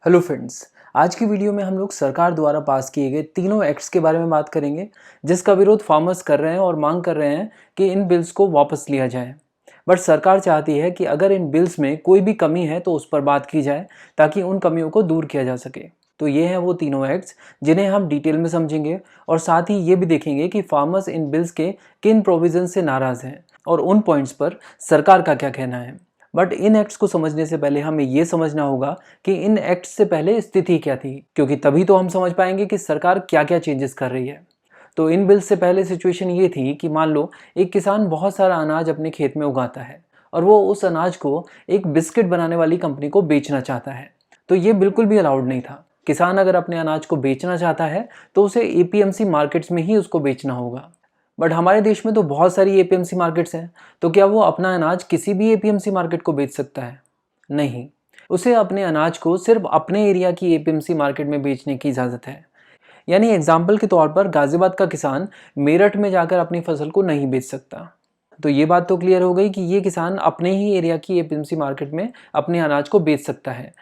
Hello friends. आज की video में हम लोग सरकार द्वारा पास किए गए तीनों एक्ट्स के बारे में बात करेंगे जिसका विरोध फार्मर्स कर रहे हैं और मांग कर रहे हैं कि इन बिल्स को वापस लिया जाए। बट सरकार चाहती है कि अगर इन बिल्स में कोई भी कमी है तो उस पर बात की जाए ताकि उन कमियों को दूर किया जा सके। तो ये हैं वो तीनों एक्ट्स जिन्हें हम डिटेल में समझेंगे और साथ ही ये भी देखेंगे कि फार्मर्स इन बिल्स के किन प्रोविजन से नाराज़ हैं और उन पॉइंट्स पर सरकार का क्या कहना है। बट इन एक्ट्स को समझने से पहले हमें ये समझना होगा कि इन एक्ट्स से पहले स्थिति क्या थी, क्योंकि तभी तो हम समझ पाएंगे कि सरकार क्या क्या चेंजेस कर रही है। तो इन बिल्स से पहले सिचुएशन ये थी कि मान लो एक किसान बहुत सारा अनाज अपने खेत में उगाता है और वो उस अनाज को एक बिस्किट बनाने वाली कंपनी को बेचना चाहता है। तो ये बिल्कुल भी अलाउड नहीं था। किसान अगर अपने अनाज को बेचना चाहता है तो उसे एपीएमसी मार्केट्स में ही उसको बेचना होगा। बट हमारे देश में तो बहुत सारी एपीएमसी मार्केट्स हैं, तो क्या वो अपना अनाज किसी भी एपीएमसी मार्केट को बेच सकता है? नहीं, उसे अपने अनाज को सिर्फ अपने एरिया की एपीएमसी मार्केट में बेचने की इजाज़त है। यानी एग्जाम्पल के तौर पर गाजियाबाद का किसान मेरठ में जाकर अपनी फसल को नहीं बेच सकता। तो ये बात तो क्लियर हो गई कि ये किसान अपने ही एरिया की एपीएमसी मार्केट में अपने अनाज को बेच सकता है।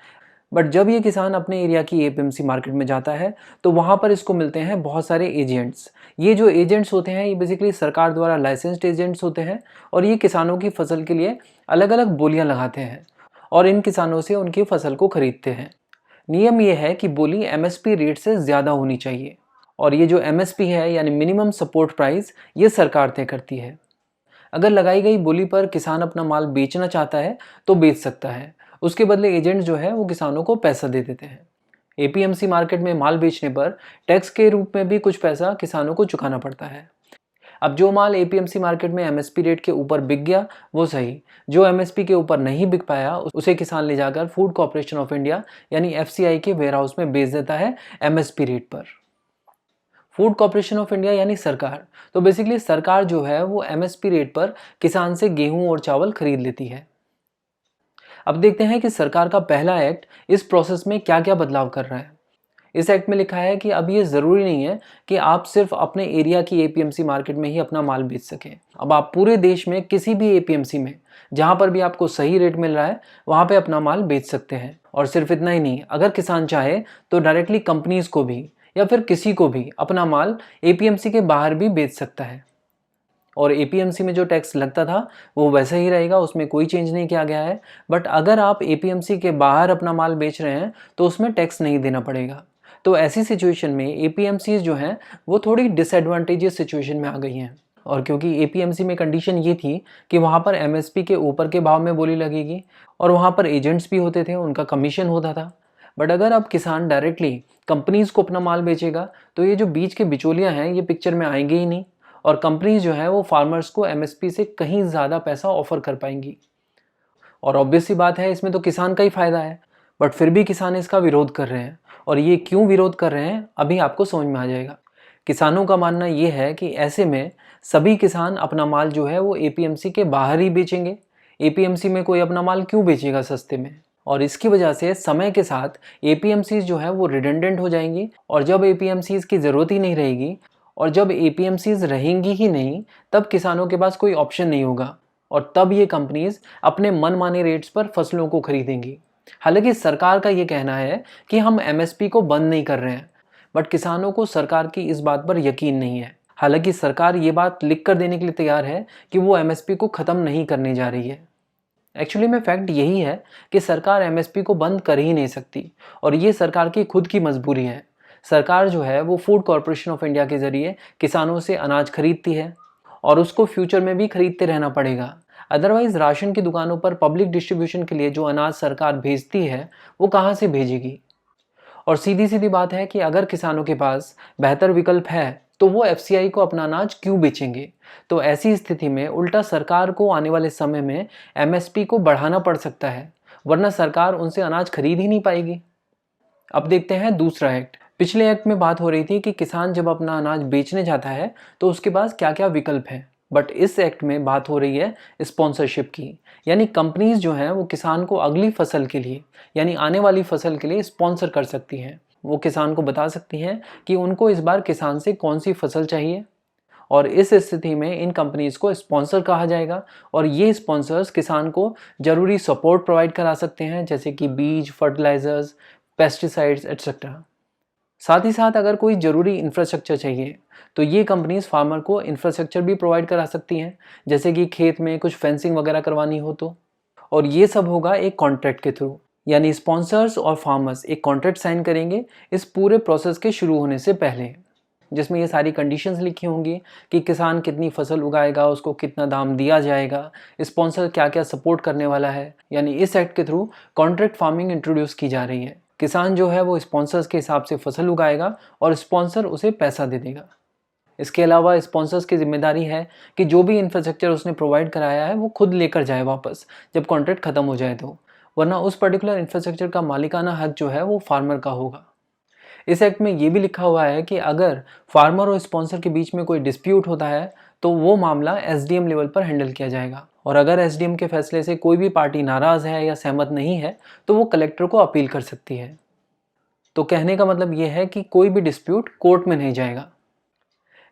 बट जब ये किसान अपने एरिया की एपीएमसी मार्केट में जाता है तो वहाँ पर इसको मिलते हैं बहुत सारे एजेंट्स। ये जो एजेंट्स होते हैं ये बेसिकली सरकार द्वारा लाइसेंस्ड एजेंट्स होते हैं और ये किसानों की फसल के लिए अलग अलग बोलियां लगाते हैं और इन किसानों से उनकी फसल को खरीदते हैं। नियम ये है कि बोली एमएसपी रेट से ज़्यादा होनी चाहिए और ये जो एमएसपी है यानी मिनिमम सपोर्ट प्राइस, ये सरकार तय करती है। अगर लगाई गई बोली पर किसान अपना माल बेचना चाहता है तो बेच सकता है। उसके बदले एजेंट जो है वो किसानों को पैसा दे देते हैं। एपीएमसी मार्केट में माल बेचने पर टैक्स के रूप में भी कुछ पैसा किसानों को चुकाना पड़ता है। अब जो माल एपीएमसी मार्केट में एमएसपी रेट के ऊपर बिक गया वो सही, जो एमएसपी के ऊपर नहीं बिक पाया उसे किसान ले जाकर फूड कॉर्पोरेशन ऑफ इंडिया यानी एफसीआई के वेयरहाउस में बेच देता है एमएसपी रेट पर। फूड कॉर्पोरेशन ऑफ इंडिया यानी सरकार, तो बेसिकली सरकार जो है वो एमएसपी रेट पर किसान से गेहूं और चावल खरीद लेती है। अब देखते हैं कि सरकार का पहला एक्ट इस प्रोसेस में क्या क्या बदलाव कर रहा है। इस एक्ट में लिखा है कि अब ये ज़रूरी नहीं है कि आप सिर्फ अपने एरिया की एपीएमसी मार्केट में ही अपना माल बेच सकें। अब आप पूरे देश में किसी भी एपीएमसी में जहाँ पर भी आपको सही रेट मिल रहा है वहाँ पे अपना माल बेच सकते हैं। और सिर्फ इतना ही नहीं, अगर किसान चाहे तो डायरेक्टली कंपनीज को भी या फिर किसी को भी अपना माल एपीएमसी के बाहर भी बेच सकता है। और एपीएमसी में जो टैक्स लगता था वो वैसा ही रहेगा, उसमें कोई चेंज नहीं किया गया है। बट अगर आप एपीएमसी के बाहर अपना माल बेच रहे हैं तो उसमें टैक्स नहीं देना पड़ेगा। तो ऐसी सिचुएशन में एपीएमसीज जो हैं वो थोड़ी डिसएडवांटेजियस सिचुएशन में आ गई हैं। और क्योंकि एपीएमसी में कंडीशन ये थी कि वहाँ पर एमएसपी के ऊपर के भाव में बोली लगेगी और वहाँ पर एजेंट्स भी होते थे, उनका कमीशन होता था। बट अगर अब किसान डायरेक्टली कंपनीज को अपना माल बेचेगा तो ये जो बीच के बिचौलियाँ हैं ये पिक्चर में आएंगे ही नहीं और कंपनीज जो है वो फार्मर्स को एमएसपी से कहीं ज़्यादा पैसा ऑफर कर पाएंगी। और ऑब्वियस सी बात है, इसमें तो किसान का ही फायदा है। बट फिर भी किसान इसका विरोध कर रहे हैं और ये क्यों विरोध कर रहे हैं अभी आपको समझ में आ जाएगा। किसानों का मानना ये है कि ऐसे में सभी किसान अपना माल जो है वो एपीएमसी के बाहर ही बेचेंगे। एपीएमसी में कोई अपना माल क्यों बेचेगा सस्ते में। और इसकी वजह से समय के साथ एपीएमसीज जो है वो रिडंडेंट हो जाएंगी और जब एपीएमसीज की ज़रूरत ही नहीं रहेगी और जब एपीएमसीज रहेंगी ही नहीं तब किसानों के पास कोई ऑप्शन नहीं होगा और तब ये कंपनीज अपने मनमाने रेट्स पर फसलों को खरीदेंगी। हालांकि सरकार का ये कहना है कि हम एमएसपी को बंद नहीं कर रहे हैं, बट किसानों को सरकार की इस बात पर यकीन नहीं है। हालांकि सरकार ये बात लिख कर देने के लिए तैयार है कि वो एमएसपी को ख़त्म नहीं करने जा रही है। एक्चुअली में फैक्ट यही है कि सरकार एमएसपी को बंद कर ही नहीं सकती और ये सरकार की खुद की मजबूरी है। सरकार जो है वो फूड कॉर्पोरेशन ऑफ इंडिया के ज़रिए किसानों से अनाज खरीदती है और उसको फ्यूचर में भी खरीदते रहना पड़ेगा। अदरवाइज़ राशन की दुकानों पर पब्लिक डिस्ट्रीब्यूशन के लिए जो अनाज सरकार भेजती है वो कहाँ से भेजेगी। और सीधी सीधी बात है कि अगर किसानों के पास बेहतर विकल्प है तो वो एफसीआई को अपना अनाज क्यों बेचेंगे। तो ऐसी स्थिति में उल्टा सरकार को आने वाले समय में एमएसपी को बढ़ाना पड़ सकता है, वरना सरकार उनसे अनाज खरीद ही नहीं पाएगी। अब देखते हैं दूसरा एक्ट। पिछले एक्ट में बात हो रही थी कि किसान जब अपना अनाज बेचने जाता है तो उसके पास क्या क्या विकल्प हैं। बट इस एक्ट में बात हो रही है स्पॉन्सरशिप की, यानी कंपनीज जो हैं वो किसान को अगली फसल के लिए यानी आने वाली फसल के लिए स्पॉन्सर कर सकती हैं। वो किसान को बता सकती हैं कि उनको इस बार किसान से कौन सी फसल चाहिए और इस स्थिति में इन कंपनीज को स्पॉन्सर कहा जाएगा और ये स्पॉन्सर्स किसान को ज़रूरी सपोर्ट प्रोवाइड करा सकते हैं, जैसे कि बीज, फर्टिलाइजर्स, पेस्टिसाइड्स एट्सेट्रा। साथ ही साथ अगर कोई ज़रूरी इंफ्रास्ट्रक्चर चाहिए तो ये कंपनीज फार्मर को इंफ्रास्ट्रक्चर भी प्रोवाइड करा सकती हैं, जैसे कि खेत में कुछ फेंसिंग वगैरह करवानी हो तो। और ये सब होगा एक कॉन्ट्रैक्ट के थ्रू, यानी स्पॉन्सर्स और फार्मर्स एक कॉन्ट्रैक्ट साइन करेंगे इस पूरे प्रोसेस के शुरू होने से पहले, जिसमें ये सारी कंडीशंस लिखी होंगी कि किसान कितनी फसल उगाएगा, उसको कितना दाम दिया जाएगा, स्पॉन्सर क्या क्या सपोर्ट करने वाला है। यानी इस एक्ट के थ्रू कॉन्ट्रैक्ट फार्मिंग इंट्रोड्यूस की जा रही है। किसान जो है वो स्पॉन्सर्स के हिसाब से फसल उगाएगा और स्पॉन्सर उसे पैसा दे देगा। इसके अलावा स्पॉन्सर्स की जिम्मेदारी है कि जो भी इंफ्रास्ट्रक्चर उसने प्रोवाइड कराया है वो खुद लेकर जाए वापस जब कॉन्ट्रैक्ट खत्म हो जाए तो, वरना उस पर्टिकुलर इंफ्रास्ट्रक्चर का मालिकाना हक जो है वो फार्मर का होगा। इस एक्ट में ये भी लिखा हुआ है कि अगर फार्मर और स्पॉन्सर के बीच में कोई डिस्प्यूट होता है तो वो मामला एसडीएम लेवल पर हैंडल किया जाएगा, और अगर एसडीएम के फैसले से कोई भी पार्टी नाराज है या सहमत नहीं है तो वो कलेक्टर को अपील कर सकती है। तो कहने का मतलब ये है कि कोई भी डिस्प्यूट कोर्ट में नहीं जाएगा।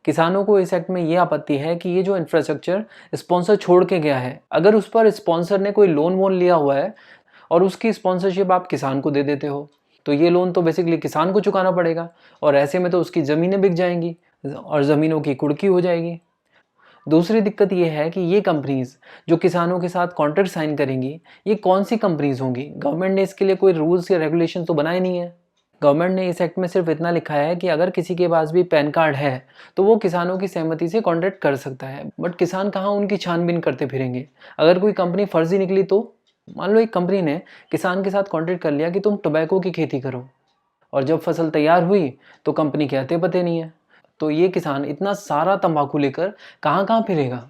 किसानों को इस एक्ट में ये आपत्ति है कि ये जो इंफ्रास्ट्रक्चर स्पॉन्सर छोड़ के गया है, अगर उस पर स्पॉन्सर ने कोई लोन वोन लिया हुआ है और उसकी स्पॉन्सरशिप आप किसान को दे देते हो, तो ये लोन तो बेसिकली किसान को चुकाना पड़ेगा, और ऐसे में तो उसकी ज़मीनें बिक जाएंगी और ज़मीनों की कुर्की हो जाएगी। दूसरी दिक्कत ये है कि ये कंपनीज जो किसानों के साथ कॉन्ट्रैक्ट साइन करेंगी, ये कौन सी कंपनीज होंगी? गवर्नमेंट ने इसके लिए कोई रूल्स या रेगुलेशन तो बनाए नहीं है। गवर्नमेंट ने इस एक्ट में सिर्फ इतना लिखा है कि अगर किसी के पास भी पैन कार्ड है तो वो किसानों की सहमति से कॉन्ट्रैक्ट कर सकता है, बट किसान कहाँ उनकी छानबीन करते फिरेंगे? अगर कोई कंपनी फर्जी निकली तो, मान लो एक कंपनी ने किसान के साथ कॉन्ट्रैक्ट कर लिया कि तुम टोबैको की खेती करो, और जब फसल तैयार हुई तो कंपनी के अते पते नहीं है, तो ये किसान इतना सारा तंबाकू लेकर कहाँ कहाँ फिरेगा?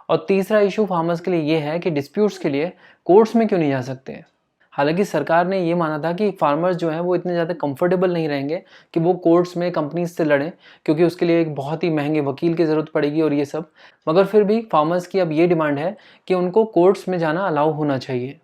और तीसरा इशू फार्मर्स के लिए ये है कि डिस्प्यूट्स के लिए कोर्ट्स में क्यों नहीं जा सकते? हालांकि सरकार ने ये माना था कि फार्मर्स जो हैं वो इतने ज़्यादा कंफर्टेबल नहीं रहेंगे कि वो कोर्ट्स में कंपनीज से लड़ें, क्योंकि उसके लिए एक बहुत ही महंगे वकील की ज़रूरत पड़ेगी और ये सब। मगर फिर भी फार्मर्स की अब ये डिमांड है कि उनको कोर्ट्स में जाना अलाउ होना चाहिए।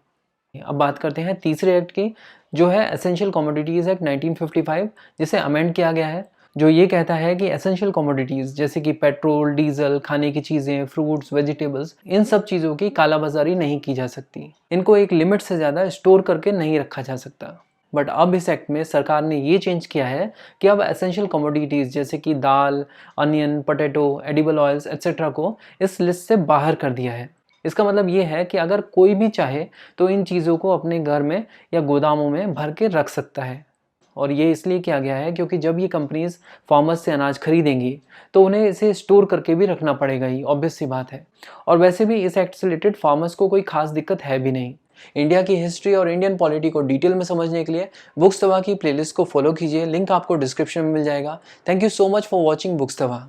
अब बात करते हैं तीसरे एक्ट की, जो है एसेंशियल कमोडिटीज़ एक्ट 1955, जिसे अमेंड किया गया है, जो ये कहता है कि एसेंशियल कमोडिटीज़ जैसे कि पेट्रोल, डीजल, खाने की चीज़ें, फ्रूट्स, वेजिटेबल्स, इन सब चीज़ों की कालाबाजारी नहीं की जा सकती। इनको एक लिमिट से ज़्यादा स्टोर करके नहीं रखा जा सकता। बट अब इस एक्ट में सरकार ने ये चेंज किया है कि अब एसेंशियल कमोडिटीज़ जैसे कि दाल, onion, potato, edible oils etcetera को इस लिस्ट से बाहर कर दिया है। इसका मतलब ये है कि अगर कोई भी चाहे तो इन चीज़ों को अपने घर में या गोदामों में भर के रख सकता है। और ये इसलिए किया गया है क्योंकि जब ये कंपनीज फार्मर्स से अनाज खरीदेंगी तो उन्हें इसे स्टोर करके भी रखना पड़ेगा ही, ऑब्वियस सी बात है। और वैसे भी इस एक्ट से रिलेटेड फार्मर्स को कोई खास दिक्कत है भी नहीं। इंडिया की हिस्ट्री और इंडियन पॉलिटी को डिटेल में समझने के लिए बुक्स तवा की प्लेलिस्ट को फॉलो कीजिए, लिंक आपको डिस्क्रिप्शन में मिल जाएगा। Thank you so much for watching books Tawa.